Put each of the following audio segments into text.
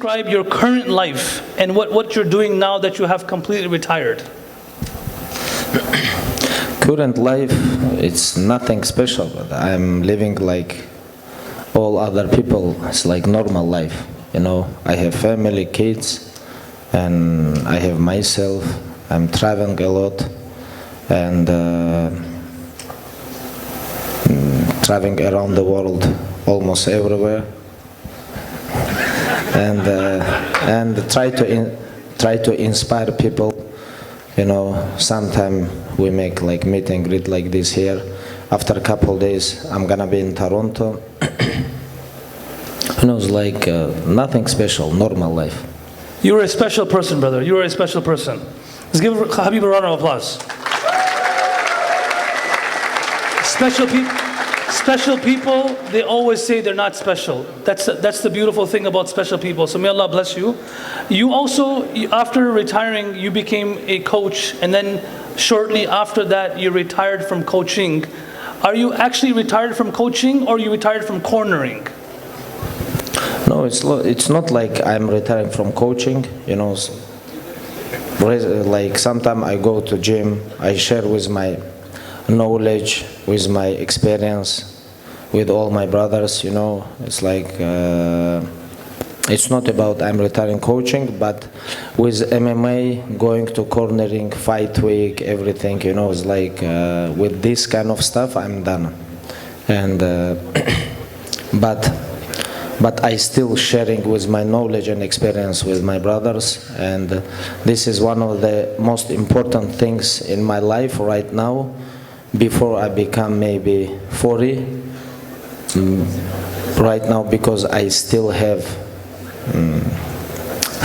Describe your current life and what you're doing now that you have completely retired. Current life, it's nothing special, but I'm living like all other people. It's like normal life, you know. I have family, kids, and I have myself. I'm traveling a lot, and traveling around the world, almost everywhere, and try to inspire people. You know, sometime we make like meet and greet like this here. After a couple of days, I'm gonna be in Toronto. You know, it's like nothing special, normal life. You are a special person, brother. You are a special person. Let's give Khabib a round of applause. Special people, they always say they're not special. That's the beautiful thing about special people. So may Allah bless you. You also, after retiring, you became a coach, and then shortly after that, you retired from coaching. Are you actually retired from coaching, or are you retired from cornering? No, it's not like I'm retiring from coaching. You know, like sometimes I go to gym, I share with my knowledge, with my experience, with all my brothers. You know, it's like it's not about I'm retiring coaching, but with MMA, going to cornering, fight week, everything. You know, it's like with this kind of stuff, I'm done. And but I still sharing with my knowledge and experience with my brothers, and this is one of the most important things in my life right now. Before I become maybe 40, right now, because I still have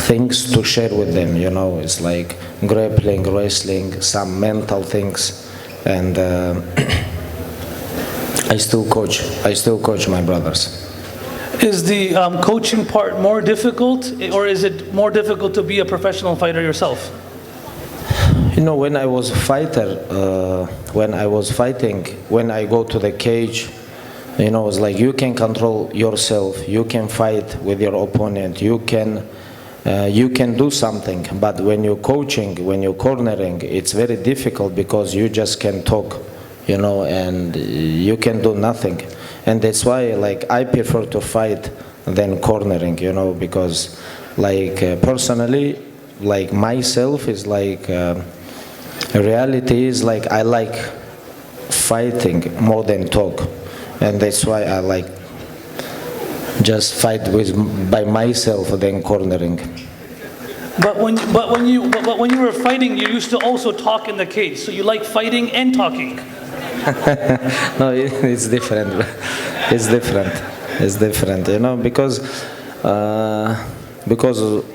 things to share with them. You know, it's like grappling, wrestling, some mental things, and I still coach my brothers. Is the coaching part more difficult, or is it more difficult to be a professional fighter yourself? You know, when I was a fighter, when I go to the cage, you know, it's like you can control yourself, you can fight with your opponent, you can do something. But when you're coaching, when you're cornering, it's very difficult because you just can talk, you know, and you can do nothing. And that's why, like, I prefer to fight than cornering, you know, because, like, personally, like myself is like, reality is like I like fighting more than talk, and that's why I like just fight by myself than cornering. But when you were fighting, you used to also talk in the cage. So you like fighting and talking. No, it's different. It's different, you know, because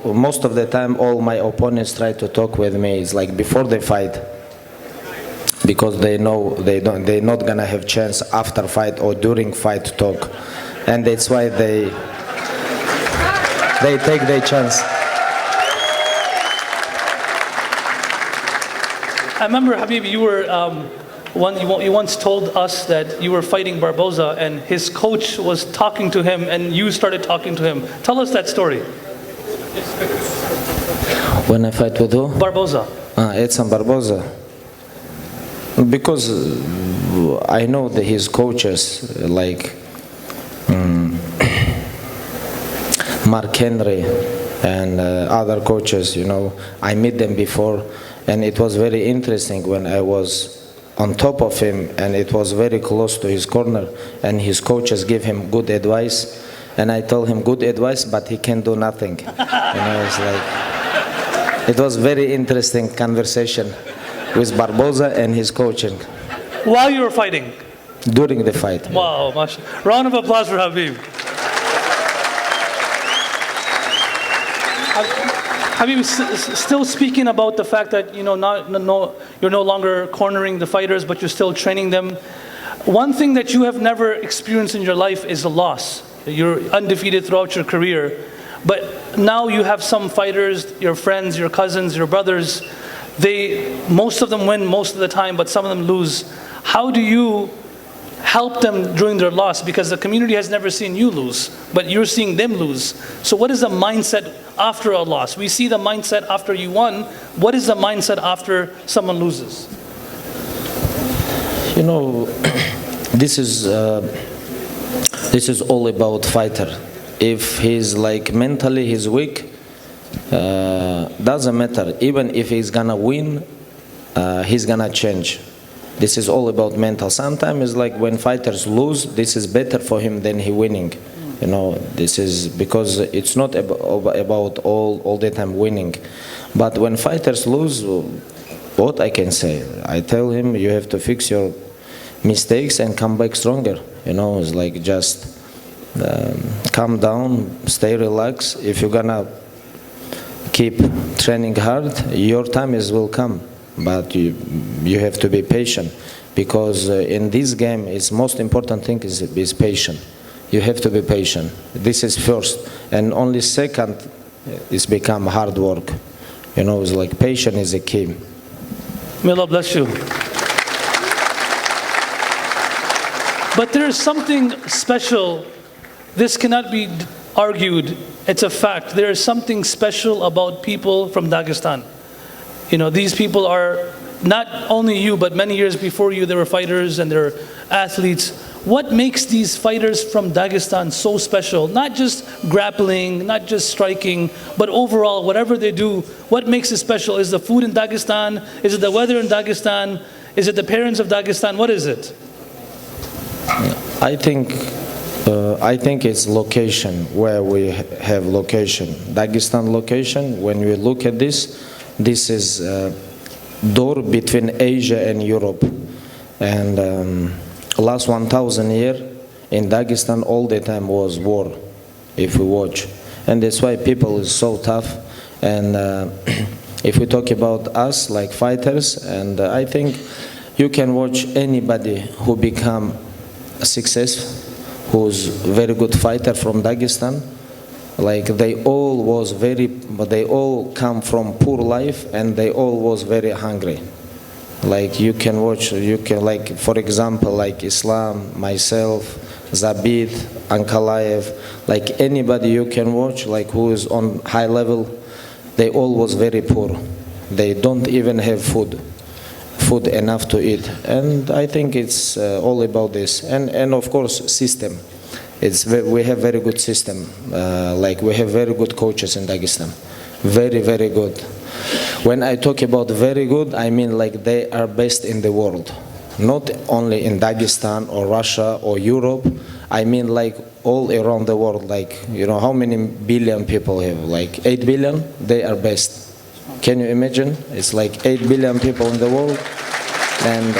most of the time all my opponents try to talk with me. It's like before they fight, because they know they're not gonna have chance after fight or during fight to talk, and that's why they take their chance. I remember, Habib, you were you once told us that you were fighting Barboza and his coach was talking to him and you started talking to him. Tell us that story. When I fight with who? Barboza. Edson Barboza. Because I know that his coaches, like Mark Henry and other coaches, you know, I met them before, and it was very interesting when I was on top of him, and it was very close to his corner, and his coaches give him good advice, and I told him good advice, but he can do nothing. You know, it's like, it was very interesting conversation with Barboza and his coaching. While you were fighting? During the fight. Wow, mashallah. Round of applause for Habib. Habib, still speaking about the fact that, you know, you're no longer cornering the fighters, but you're still training them. One thing that you have never experienced in your life is a loss. You're undefeated throughout your career, but now you have some fighters, your friends, your cousins, your brothers, most of them win most of the time, but some of them lose. How do you help them during their loss? Because the community has never seen you lose, but you're seeing them lose. So what is the mindset after a loss? We see the mindset after you won. What is the mindset after someone loses? You know, this is all about fighter. If he's like mentally he's weak, doesn't matter. Even if he's gonna win, he's gonna change. This is all about mental. Sometimes it's like when fighters lose, this is better for him than he winning. You know, this is because it's not about all the time winning. But when fighters lose, what I can say? I tell him you have to fix your mistakes and come back stronger. You know, it's like just calm down, stay relaxed. If you're gonna keep training hard, your time will come. But you have to be patient, because in this game, it's most important thing is patient. You have to be patient. This is first, and only second is become hard work. You know, it's like patience is a key. May Allah bless you. But there is something special. This cannot be argued. It's a fact. There is something special about people from Dagestan. You know, these people are not only you, but many years before you, they were fighters and they're athletes. What makes these fighters from Dagestan so special? Not just grappling, not just striking, but overall, whatever they do, what makes it special? Is the food in Dagestan? Is it the weather in Dagestan? Is it the parents of Dagestan? What is it? I think it's location, where we have location. Dagestan location, when we look at this is door between Asia and Europe. And last 1,000 years in Dagestan all the time was war, if we watch. And that's why people is so tough. And if we talk about us like fighters, and I think you can watch anybody who become a success, who's very good fighter from Dagestan. Like they all come from poor life, and they all was very hungry. Like you can watch, like for example, like Islam, myself, Zabit, Ankalaev, like anybody you can watch, like who is on high level, they all was very poor. They don't even have food enough to eat. And I think it's all about this. And of course, system. We have very good system. Like we have very good coaches in Dagestan. Very, very good. When I talk about very good, I mean like they are best in the world. Not only in Dagestan or Russia or Europe. I mean like all around the world. Like, you know, how many billion people have? Like 8 billion? They are best. Can you imagine? It's like 8 billion people in the world. And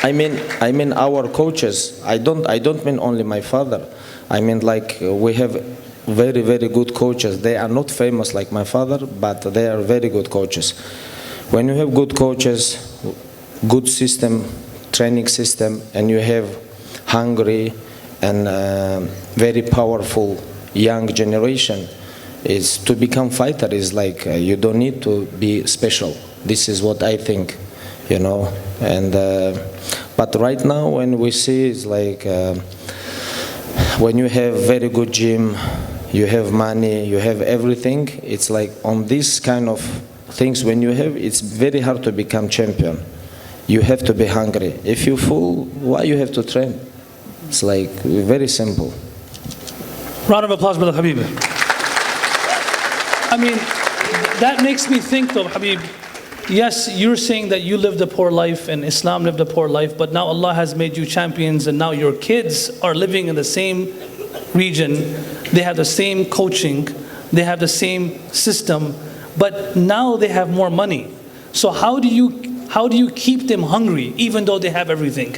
I mean our coaches. I don't mean only my father. I mean like we have very, very good coaches. They are not famous like my father, but they are very good coaches. When you have good coaches, good system, training system, and you have hungry and very powerful young generation, is to become fighter is like you don't need to be special. This is what I think, you know. And but right now when we see it's like when you have very good gym, you have money, you have everything, it's like on this kind of things when you have, it's very hard to become champion. You have to be hungry. If you're full, why you have to train? It's like very simple. Round of applause, brother Khabib. I mean, that makes me think though, Khabib, yes, you're saying that you lived a poor life and Islam lived a poor life, but now Allah has made you champions and now your kids are living in the same region. They have the same coaching, they have the same system, but now they have more money. So how do you keep them hungry even though they have everything?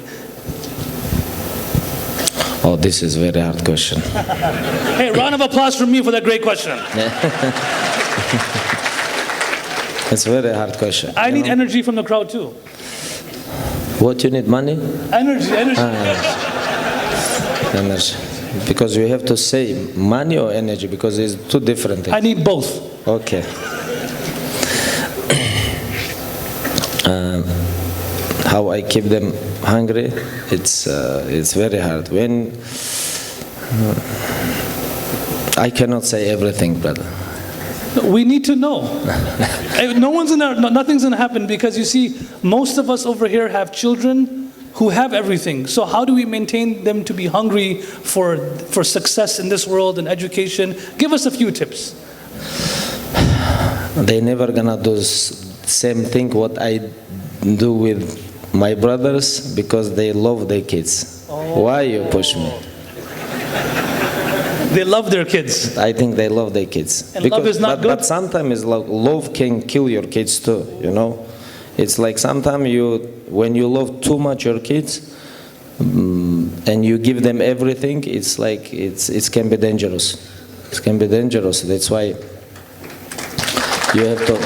Oh, this is a very hard question. Hey, round of applause from me for that great question. It's a very hard question. I need energy from the crowd too. What you need, money? Energy. Energy. Because you have to say money or energy, because it's two different things. I need both. Okay. how I keep them hungry, it's very hard. When I cannot say everything, brother. We need to know. Nothing's gonna happen, because you see, most of us over here have children who have everything. So how do we maintain them to be hungry for success in this world and education? Give us a few tips. They never gonna do same thing what I do with my brothers, because they love their kids. Oh. Why you push me? They love their kids. I think they love their kids. And love is not good. But sometimes love can kill your kids too, you know. It's like sometimes when you love too much your kids and you give them everything, it's like it can be dangerous. It can be dangerous. That's why you have to.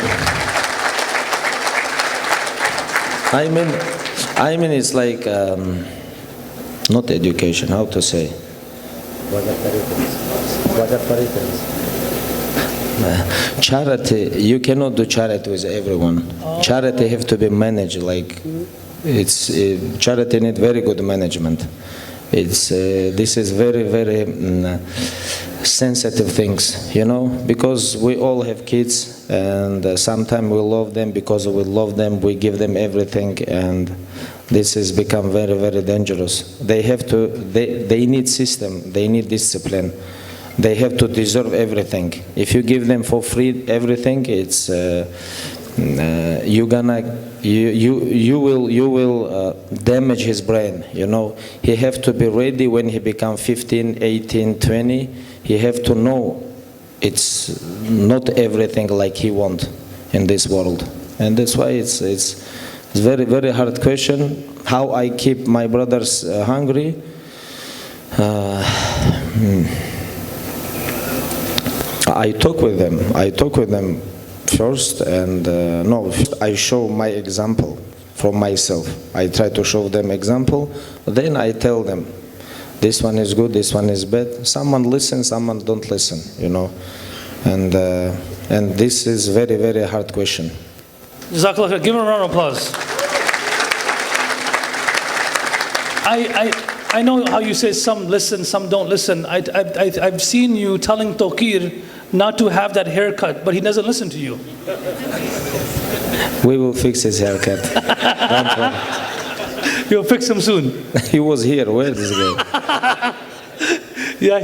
I mean, it's like not education. How to say? Charity, you cannot do charity with everyone. Charity have to be managed. Like charity need very good management. This is very sensitive things, you know, because we all have kids, and sometimes we love them because we love them. We give them everything, and this has become very dangerous. They need system. They need discipline. They have to deserve everything. If you give them for free everything, it's you will damage his brain. You know, he have to be ready when he become 15, 18, 20. He have to know it's not everything like he want in this world, and that's why it's very hard question. How I keep my brothers hungry? I talk with them first, and I show my example from myself. I try to show them example, then I tell them this one is good, this one is bad. Someone listens, someone don't listen, you know, and this is very hard question. Jazakallah, give him a round of applause. I know how you say some listen, some don't listen. I've seen you telling Tawqir not to have that haircut, but he doesn't listen to you. We will fix his haircut. Don't worry. You'll fix him soon. He was here. Where is this guy? Yeah,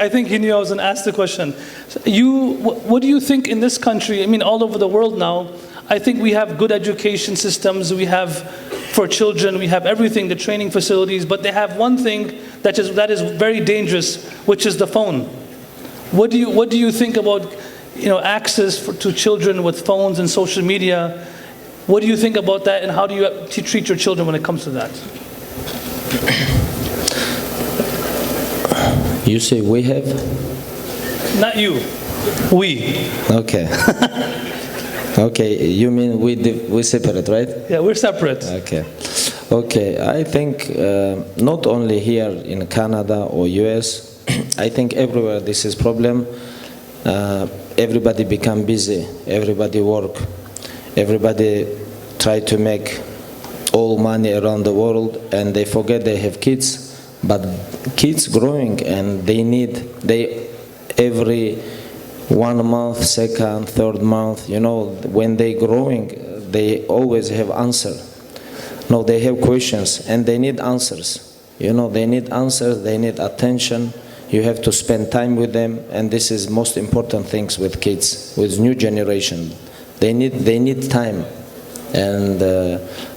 I think he knew I was going to ask the question. What do you think in this country, I mean all over the world now, I think we have good education systems, we have for children, we have everything, the training facilities, but they have one thing that is very dangerous, which is the phone. What do you think about, you know, access to children with phones and social media? What do you think about that, and how do you treat your children when it comes to that? You say we have? Not you. We. Okay. Okay, you mean we separate, right? Yeah, we're separate. Okay, I think not only here in Canada or US, I think everywhere this is problem. Everybody become busy, everybody work, everybody try to make all money around the world, and they forget they have kids. But kids growing, and they every 1 month, second, third month, you know, when they growing, they always have answer. No, they have questions and they need answers. You know, they need answers, they need attention. You have to spend time with them, and this is most important things with kids, with new generation. They need time, and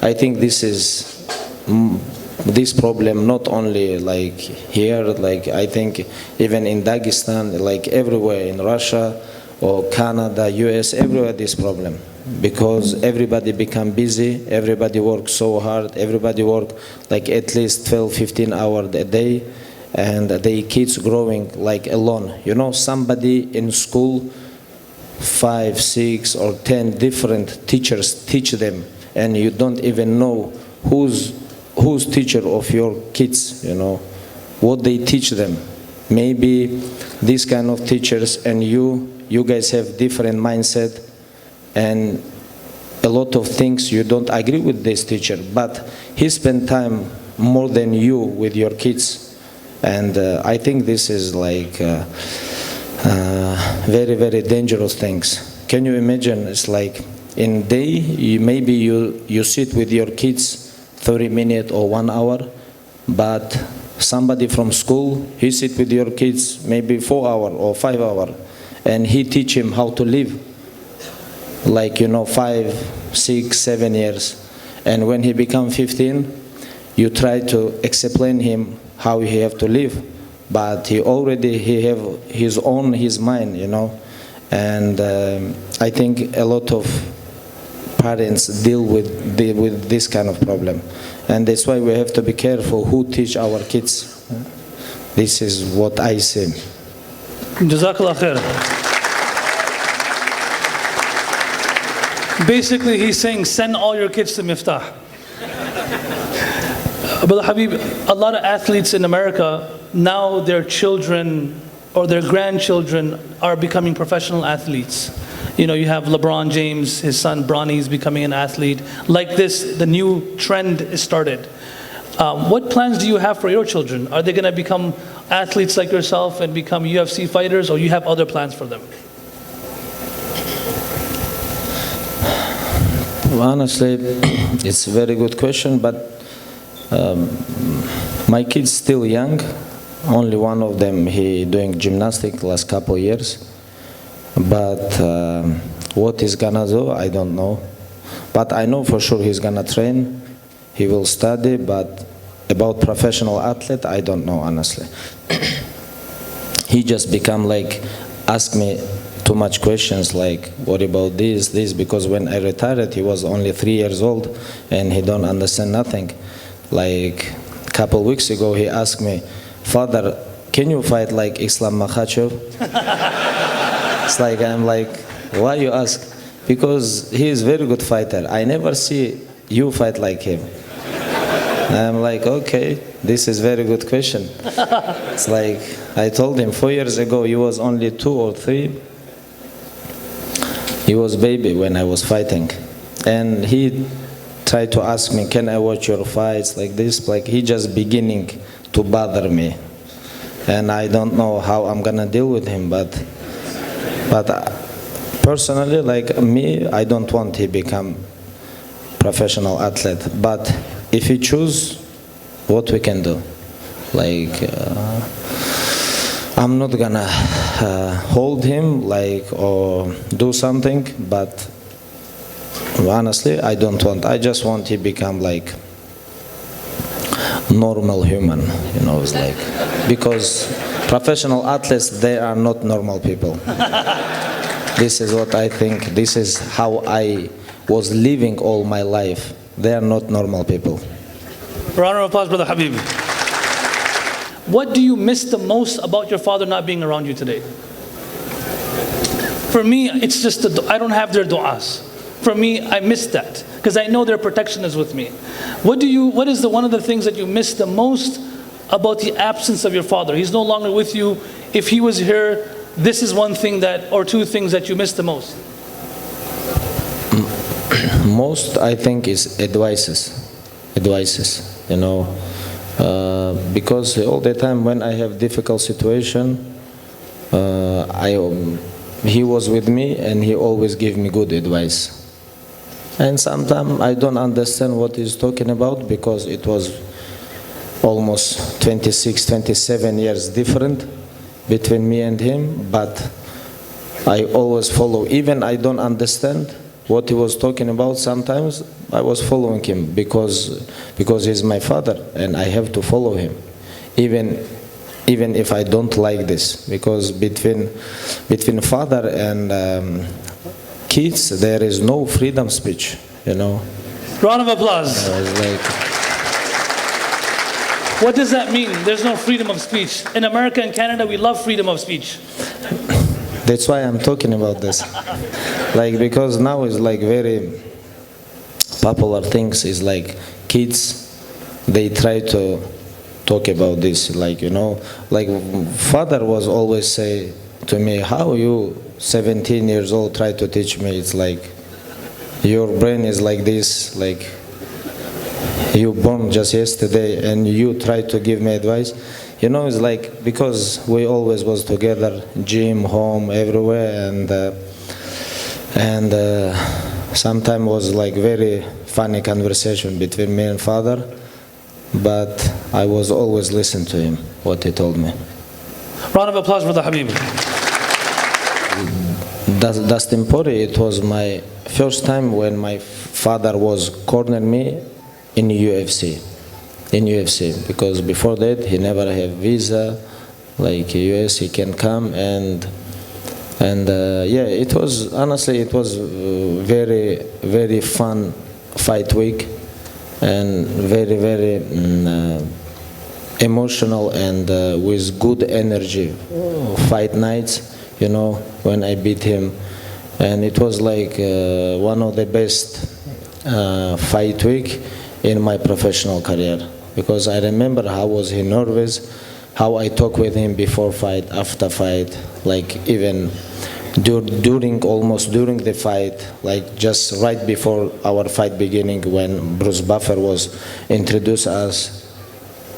I think this is this problem not only like here, like I think even in Dagestan, like everywhere in Russia or Canada, US, everywhere this problem, because everybody become busy, everybody works so hard, everybody work like at least 12, 15 hours a day, and the kids growing like alone. You know, somebody in school, 5, 6 or 10 different teachers teach them, and you don't even know who's teacher of your kids, you know, what they teach them. Maybe these kind of teachers and you guys have different mindset, and a lot of things you don't agree with this teacher, but he spent time more than you with your kids. And I think this is like very, very dangerous things. Can you imagine? It's like in day, maybe you sit with your kids 30 minutes or 1 hour, but somebody from school, he sit with your kids maybe 4 hours or 5 hours, and he teach him how to live, like 5, 6, 7 years. And when he become 15, you try to explain him how he have to live, but he have his mind, and I think a lot of parents deal with this kind of problem, and that's why we have to be careful who teach our kids. This is what I see. Jazakallah khair. Basically, he's saying, send all your kids to Miftah. Brother Habib, a lot of athletes in America, now their children or their grandchildren are becoming professional athletes. You have LeBron James, his son Bronny is becoming an athlete. Like this, the new trend is started. What plans do you have for your children? Are they going to become athletes like yourself and become UFC fighters, or you have other plans for them? Well, honestly, it's a very good question, but my kid's still young. Only one of them, he doing gymnastics last couple years. But what he's gonna do, I don't know. But I know for sure he's gonna train, he will study, but about professional athlete, I don't know, honestly. He just become like, ask me too much questions, like, what about this, because when I retired, he was only 3 years old, and he don't understand nothing. Like, a couple weeks ago, he asked me, Father, can you fight like Islam Makhachev? It's like, I'm like, why you ask? Because he is a very good fighter. I never see you fight like him. I'm like, okay, this is very good question. It's like, I told him 4 years ago, he was only 2 or 3. He was baby when I was fighting. And he tried to ask me, can I watch your fights like this? Like, he just beginning to bother me. And I don't know how I'm gonna deal with him, but personally, like me, I don't want he become professional athlete. But if he choose, what we can do? Like, I'm not gonna hold him, like, or do something, but honestly, I don't want. I just want he become like normal human, it's like, because professional athletes, they are not normal people. This is what I think. This is how I was living all my life. They are not normal people. Round of applause, Brother Habib. What do you miss the most about your father not being around you today? For me, it's just I don't have their du'as. For me, I miss that because I know their protection is with me. What is one of the things that you miss the most about the absence of your father? He's no longer with you. If he was here, this is one thing or two things that you miss the most. Most, I think, is advices, because all the time when I have difficult situation, he was with me and he always gave me good advice. And sometimes I don't understand what he's talking about because it was almost 26, 27 years different between me and him, but I always follow. Even I don't understand what he was talking about sometimes, I was following him because he's my father and I have to follow him. Even if I don't like this, because between father and kids, there is no freedom speech, Round of applause. What does that mean? There's no freedom of speech. In America and Canada, we love freedom of speech. That's why I'm talking about this. Because now it's like very popular things is like kids, they try to talk about this, father was always say to me, how you 17 years old try to teach me? It's like, your brain is like this, like you born just yesterday and you try to give me advice. You know, it's like, because we always was together, gym, home, everywhere, and sometimes was like very funny conversation between me and father, but I was always listen to him, what he told me. Round of applause for the Habib. Dustin Poirier, it was my first time when my father was cornering me in UFC. Because before that he never had visa, like US he can come, and yeah, it was, honestly, it was very, very fun fight week, and very, very emotional, and with good energy fight nights, you know, when I beat him. And it was like one of the best fight week in my professional career, because I remember how was he nervous, how I talk with him before fight, after fight, like even almost during the fight, like just right before our fight beginning, when Bruce Buffer was introduced us,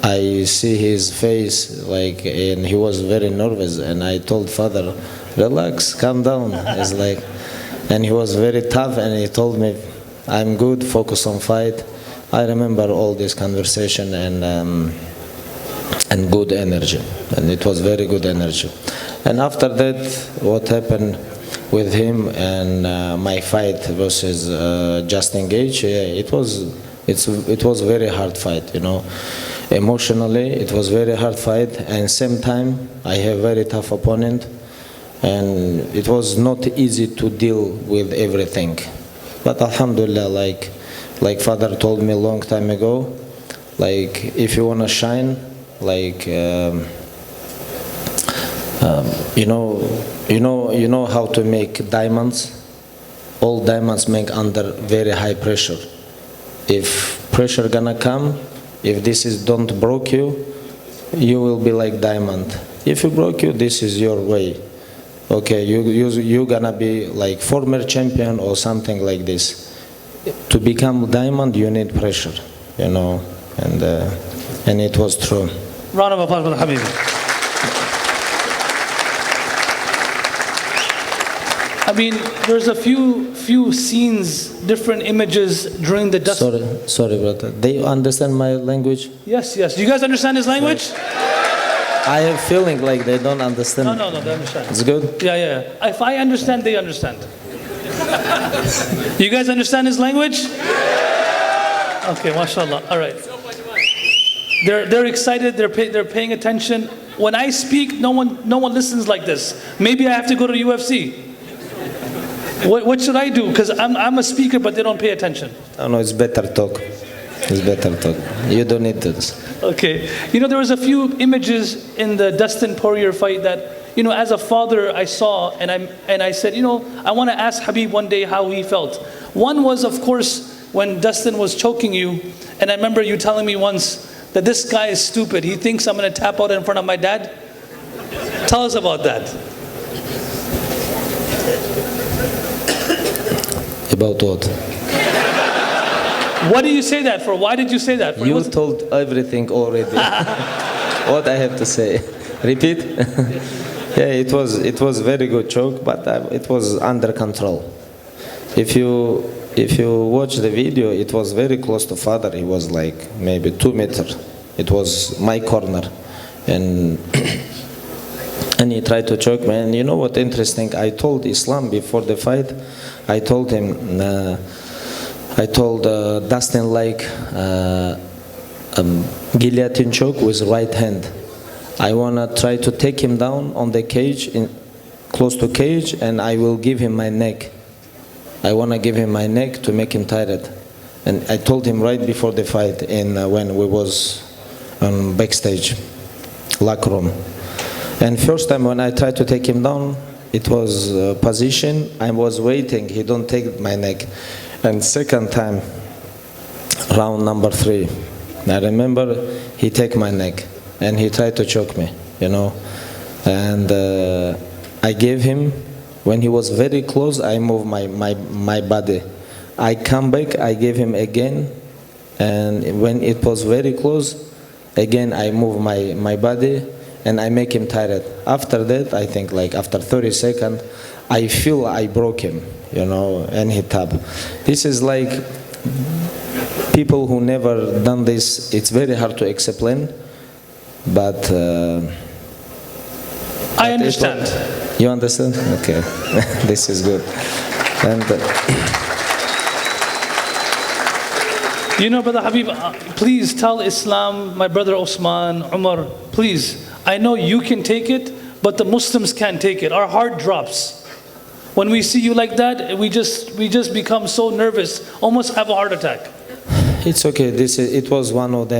I see his face, like, and he was very nervous, and I told father, relax, calm down. It's like, and he was very tough, and he told me, I'm good, focus on fight. I remember all this conversation and good energy, and it was very good energy. And after that, what happened with him and my fight versus Justin Gage, yeah, it was very hard fight, you know. Emotionally, it was very hard fight, and same time, I have very tough opponent, and it was not easy to deal with everything. But alhamdulillah, like father told me a long time ago, like if you want to shine, like you know how to make diamonds. All diamonds make under very high pressure. If pressure gonna come, if this is don't broke you, you will be like diamond. If you broke you, this is your way. Okay, you gonna be like former champion or something like this. To become diamond, you need pressure, you know, and it was true. Round of applause for the Habib. I mean, there's a few scenes, different images during the dust. Sorry, brother. They understand my language? Yes. Do you guys understand his language? I have feeling like they don't understand. No, they understand. It's good? Yeah. If I understand, they understand. You guys understand his language? Okay, mashallah. All right. They're excited. They're paying attention. When I speak, no one listens like this. Maybe I have to go to UFC. What should I do? Because I'm a speaker, but they don't pay attention. No, it's better talk. It's better talk. You don't need this. Okay. You know, there was a few images in the Dustin Poirier fight that, you know, as a father I saw, and I said, you know, I want to ask Habib one day how he felt. One was, of course, when Dustin was choking you, and I remember you telling me once that this guy is stupid. He thinks I'm going to tap out in front of my dad. Tell us about that. About what? What do you say that for? Why did you say that for? You told everything already. What I have to say? Repeat? Yeah, it was very good choke, but it was under control. If you watch the video, it was very close to father. He was like maybe 2 meters. It was my corner, and he tried to choke me. And you know what interesting? I told Islam before the fight. I told him. I told Dustin like guillotine choke with right hand. I wanna try to take him down on the cage, close to cage, and I will give him my neck. I wanna give him my neck to make him tired. And I told him right before the fight, when we was on backstage, locker room. And first time when I tried to take him down, it was position. I was waiting. He don't take my neck. And second time, round number 3, I remember he take my neck and he tried to choke me, you know. And I gave him, when he was very close, I moved my body. I come back, I gave him again, and when it was very close, again I move my body and I make him tired. After that, I think like after 30 seconds, I feel I broke him, and he tap. This is like people who never done this, it's very hard to explain, but I understand. You understand? Okay, this is good. And Brother Habib, please tell Islam, my brother Osman, Umar, please. I know you can take it, but the Muslims can't take it. Our heart drops. When we see you like that, we just become so nervous, almost have a heart attack. it's okay. It was one of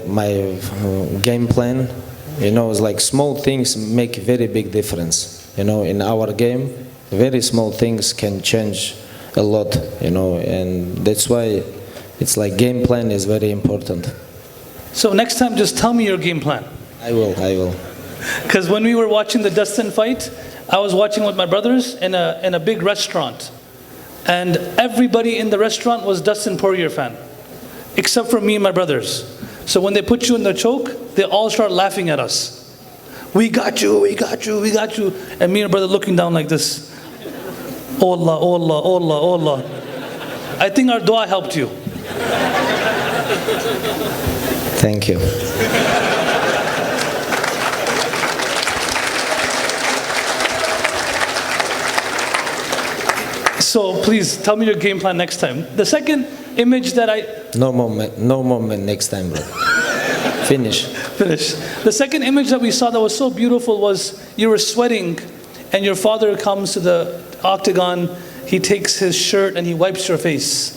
my game plan. It's like small things make very big difference. In our game, very small things can change a lot. And that's why it's like game plan is very important. So next time, just tell me your game plan. I will. Because when we were watching the Dagestan fight, I was watching with my brothers in a big restaurant. And everybody in the restaurant was Dustin Poirier fan, except for me and my brothers. So when they put you in the choke, they all start laughing at us. We got you, we got you, we got you. And me and my brother looking down like this. Oh Allah, oh Allah, oh Allah, oh Allah. I think our dua helped you. Thank you. So please tell me your game plan next time. The second image that No moment next time, bro. Finish. The second image that we saw that was so beautiful was you were sweating and your father comes to the octagon, he takes his shirt and he wipes your face.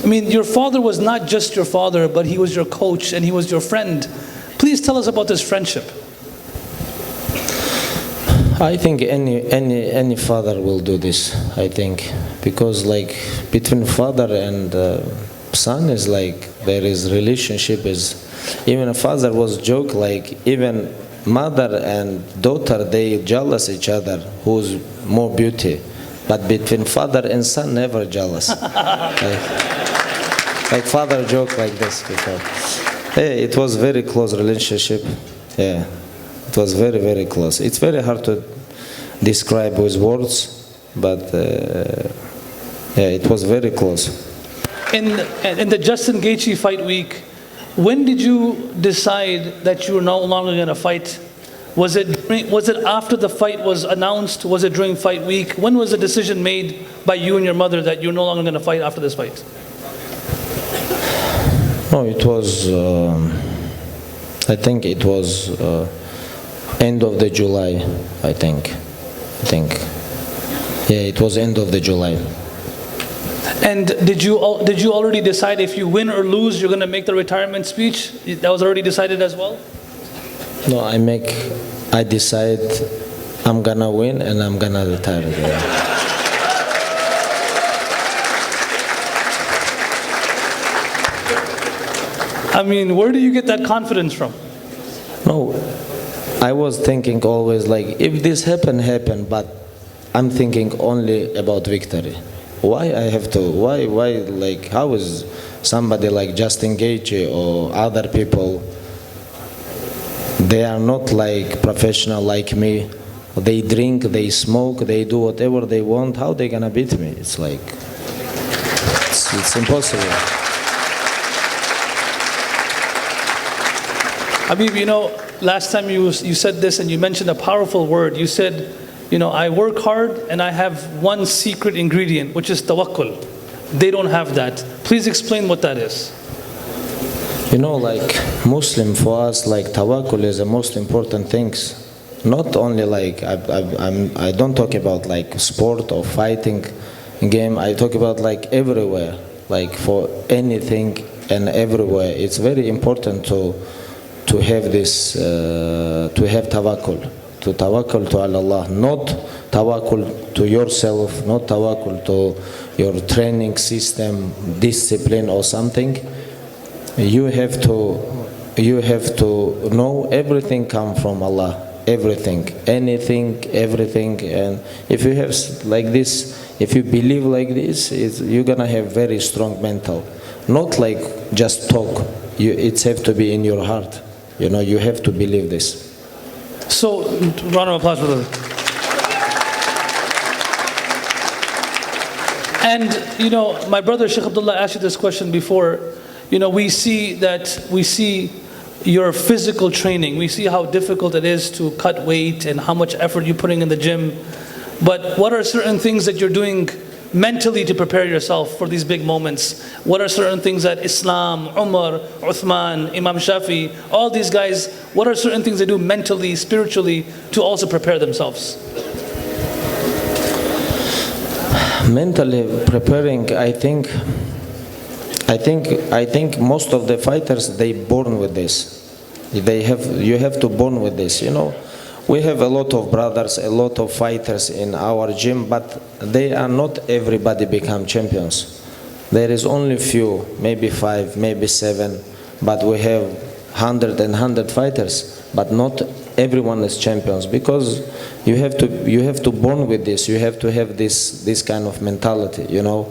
I mean, your father was not just your father, but he was your coach and he was your friend. Please tell us about this friendship. I think any father will do this, I think, because like between father and son is like there is relationship is, even a father was joke like even mother and daughter, they jealous each other who's more beauty, but between father and son never jealous. like father joke like this before. Hey, it was very close relationship. Yeah. It was very, very close. It's very hard to describe with words, but yeah, it was very close. In the Justin Gaethje fight week, when did you decide that you were no longer going to fight? Was it after the fight was announced? Was it during fight week? When was the decision made by you and your mother that you're no longer going to fight after this fight? No, it was. I think it was. End of the July, I think. Yeah, it was end of the July. And did you already decide if you win or lose, you're going to make the retirement speech? That was already decided as well? No, I decide I'm gonna win and I'm gonna retire. Yeah. I mean, where do you get that confidence from? No, I was thinking always like, if this happen, but I'm thinking only about victory. Why I have to, why, like, how is somebody like Justin Gaethje or other people, they are not like professional like me, they drink, they smoke, they do whatever they want, how they gonna beat me? It's like, it's impossible. Habib, last time you said this and you mentioned a powerful word. You said, I work hard and I have one secret ingredient, which is tawakkul. They don't have that. Please explain what that is. Like Muslim, for us, like tawakkul is the most important things. Not only like, I don't talk about like sport or fighting game. I talk about like everywhere, like for anything and everywhere. It's very important to have this, to have tawakkul, to tawakkul to Allah, not tawakkul to yourself, not tawakkul to your training system, discipline or something. You have to know everything comes from Allah. everything, anything, everything. And if you have like this, if you believe like this, you're gonna have very strong mental. Not like just talk. It's have to be in your heart. You know, you have to believe this. So, round of applause for that. And, you know, my brother Sheikh Abdullah asked you this question before. You know, we see your physical training. We see how difficult it is to cut weight and how much effort you're putting in the gym. But what are certain things that you're doing mentally to prepare yourself for these big moments? What are certain things that Islam, Umar, Uthman, Imam Shafi, all these guys, what are certain things they do mentally, spiritually to also prepare themselves? Mentally preparing, I think most of the fighters, they born with this. You have to born with this, you know. We have a lot of brothers, a lot of fighters in our gym, but they are not everybody become champions. There is only few, maybe 5, maybe 7, but we have 100 fighters, but not everyone is champions, because you have to born with this. You have to have this kind of mentality, you know.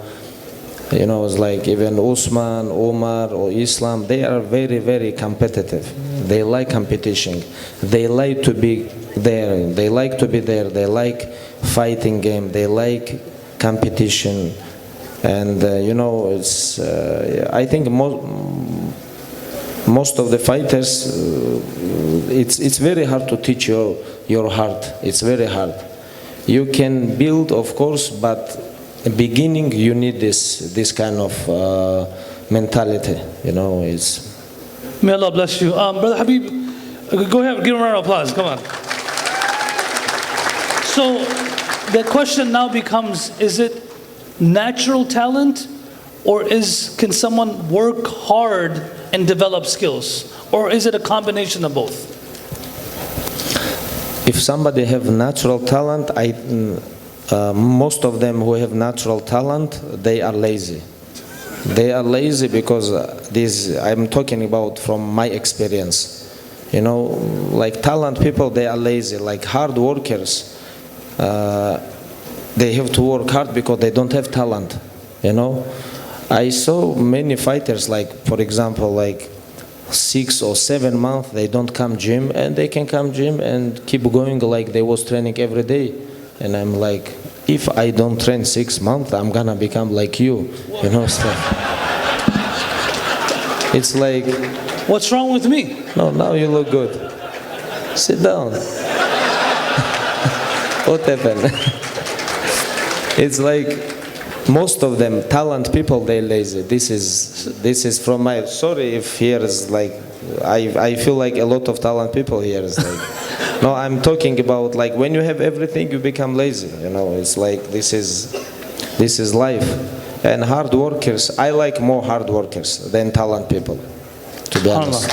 You know, it's like even Usman, Omar, or Islam, they are very, very competitive. They like competition. They like to be there. They like fighting game. They like competition. And, you know, it's, I think most of the fighters, it's very hard to teach your heart. It's very hard. You can build, of course, but beginning you need this kind of mentality, you know. It's May Allah bless you. Brother Habib, go ahead, give him a round of applause, come on. So the question now becomes, is it natural talent, or can someone work hard and develop skills? Or is it a combination of both? If somebody have natural talent, most of them who have natural talent, they are lazy. They are lazy because I'm talking about from my experience. You know, like talent people, they are lazy. Like hard workers, they have to work hard because they don't have talent. You know, I saw many fighters, like for example, like 6 or 7 months they don't come gym, and they can come gym and keep going like they was training every day. And I'm like, if I don't train 6 months, I'm gonna become like you, you know, stuff. It's like, what's wrong with me? No, now you look good. Sit down. What happened? It's like, most of them, talent people, they lazy. This is from my, sorry if here is like, I feel like a lot of talent people here is like, no, I'm talking about like when you have everything, you become lazy. You know, it's like this is life. And hard workers, I like more hard workers than talent people, to be honest.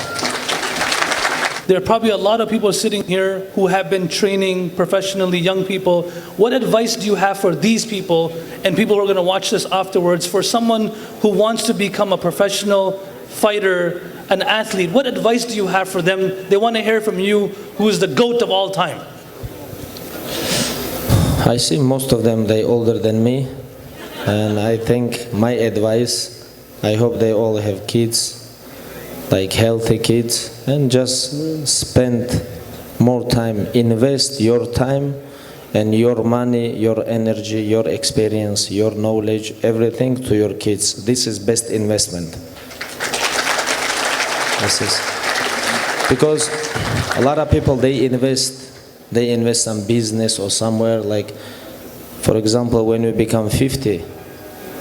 There are probably a lot of people sitting here who have been training professionally, young people. What advice do you have for these people and people who are going to watch this afterwards, for someone who wants to become a professional fighter, an athlete? What advice do you have for them? They want to hear from you, who is the GOAT of all time. I see most of them, they older than me. And I think my advice, I hope they all have kids, like healthy kids, and just spend more time, invest your time and your money, your energy, your experience, your knowledge, everything to your kids. This is best investment. This is, because a lot of people, they invest some business or somewhere, like for example, when you become 50,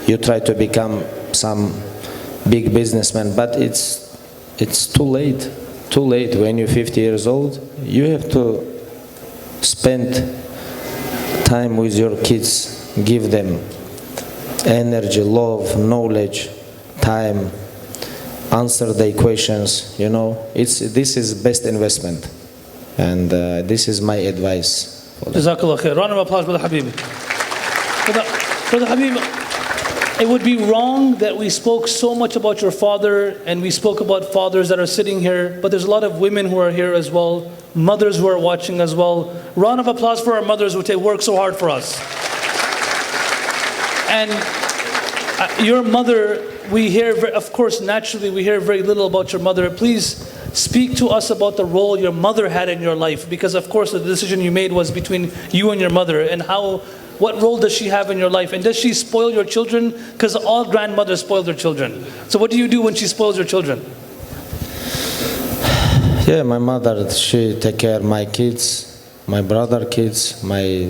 you try to become some big businessman, but it's too late. Too late. When you're 50 years old, you have to spend time with your kids, give them energy, love, knowledge, time, answer their questions. You know, this is best investment, and this is my advice. Jazakallah khair. Round of applause, Brother Habib. Brother Habib, it would be wrong that we spoke so much about your father and we spoke about fathers that are sitting here, but there's a lot of women who are here as well mothers who are watching as well. Round of applause for our mothers who work so hard for us. And your mother, we hear, of course, naturally, we hear very little about your mother. Please speak to us about the role your mother had in your life, because of course the decision you made was between you and your mother, and what role does she have in your life? And does she spoil your children? Because all grandmothers spoil their children. So what do you do when she spoils your children? Yeah, my mother, she take care of my kids, my brother kids, my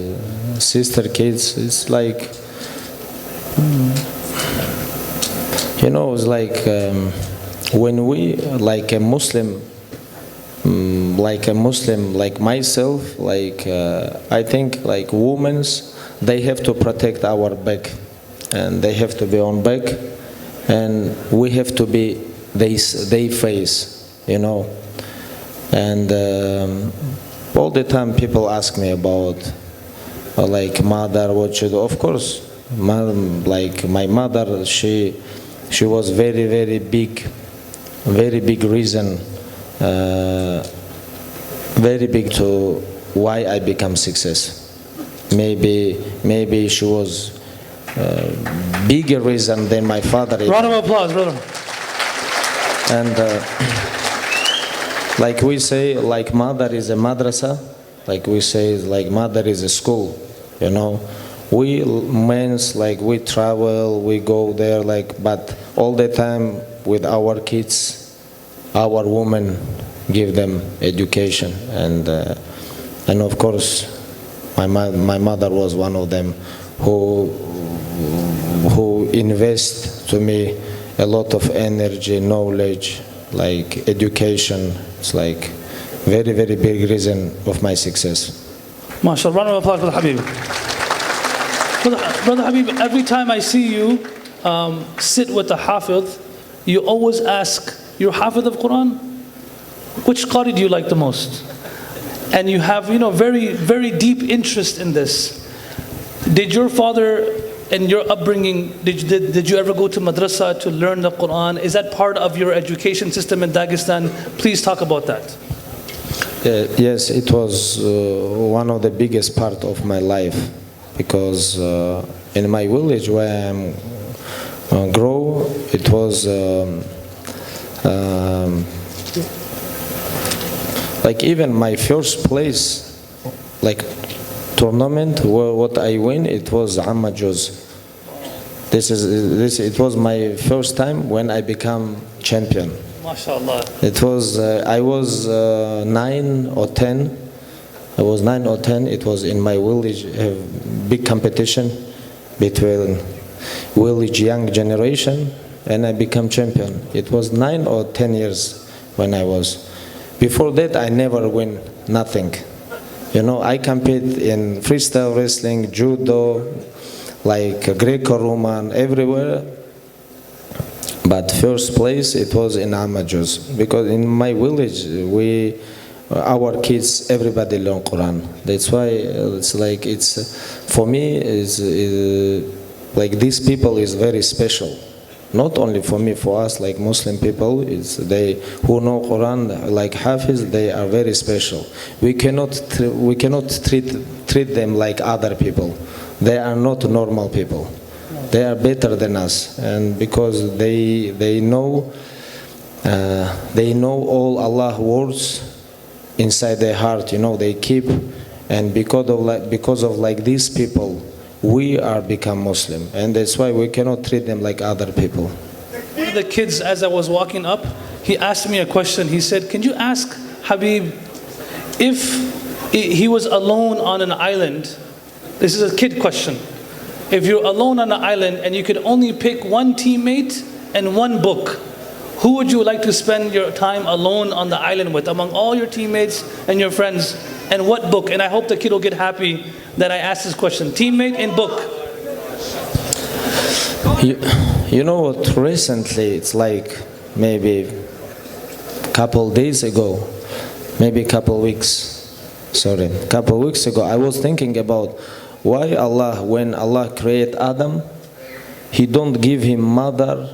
sister kids. It's like, it's like when we, like a Muslim, like myself, I think like women's, they have to protect our back, and they have to be on back, and we have to be they face, And all the time people ask me about like mother, what should, of course, like my mother, she was very, very big reason, very big to why I become success. Maybe she was bigger reason than my father. Round of applause, brother. And like we say, like mother is a madrasa, like we say, like mother is a school, We men's, like we travel, we go there, but all the time with our kids, our women give them education, and of course, my mother was one of them who invest to me a lot of energy, knowledge, like education. It's like very, very big reason of my success. MashaAllah, round of applause for the Habib. Brother Habib, every time I see you sit with the Hafidh, you always ask, you're Hafidh of Quran? Which Qari do you like the most? And you have, very, very deep interest in this. Did your father and your upbringing, did you ever go to madrasa to learn the Quran? Is that part of your education system in Dagestan? Please talk about that. Yes, it was one of the biggest part of my life, because in my village where I grew, it was like even my first place, like tournament, what I win, it was Amma Juz. It was my first time when I become champion. MashaAllah. It was, I was 9 or 10. I was 9 or 10. It was in my village, a big competition between village young generation, and I become champion. It was 9 or 10 years when I was. Before that, I never win nothing. I compete in freestyle wrestling, judo, like Greco-Roman, everywhere. But first place, it was in amateurs, because in my village, our kids, everybody learn Quran. That's why it's like, for me, like these people is very special. Not only for me, for us, like Muslim people, they who know Quran, like Hafiz, they are very special. We cannot treat them like other people. They are not normal people. They are better than us, and because they know all Allah words inside their heart. They keep, and because of these people, we are become Muslim, and that's why we cannot treat them like other people. One of the kids, as I was walking up, he asked me a question. He said, "Can you ask Habib if he was alone on an island?" This is a kid question. If you're alone on an island and you could only pick one teammate and one book, who would you like to spend your time alone on the island with among all your teammates and your friends? And what book? And I hope the kid will get happy that I asked this question. Teammate and book. You know what? Recently, it's like maybe a couple days ago, maybe a couple weeks ago, I was thinking about why Allah, when Allah created Adam, He don't give him mother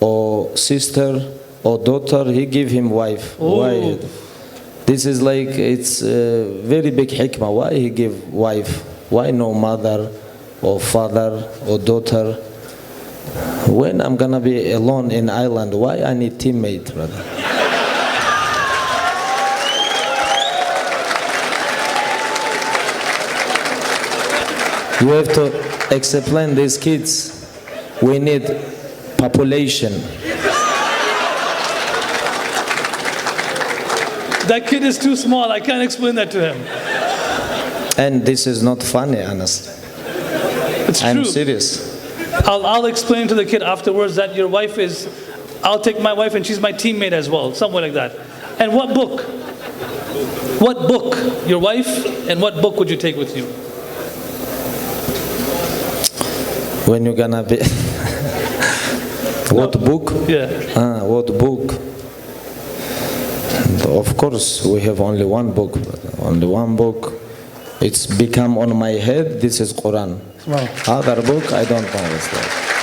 or sister or daughter, He give him wife. Ooh. Why? This is like, it's a very big hikmah. Why he give wife? Why no mother or father or daughter? When I'm gonna be alone in island, why I need teammate, brother? You have to explain these kids. We need population. That kid is too small. I can't explain that to him. And this is not funny, honestly. It's I'm true. serious. I'll explain to the kid afterwards that your wife is, I'll take my wife and she's my teammate as well, somewhere like that. And what book? What book? Your wife, and what book would you take with you? When you're gonna be... What book? Yeah. What book? Of course, we have only one book. Only one book. It's become on my head. This is Quran. Wow. Other book, I don't know. It's like.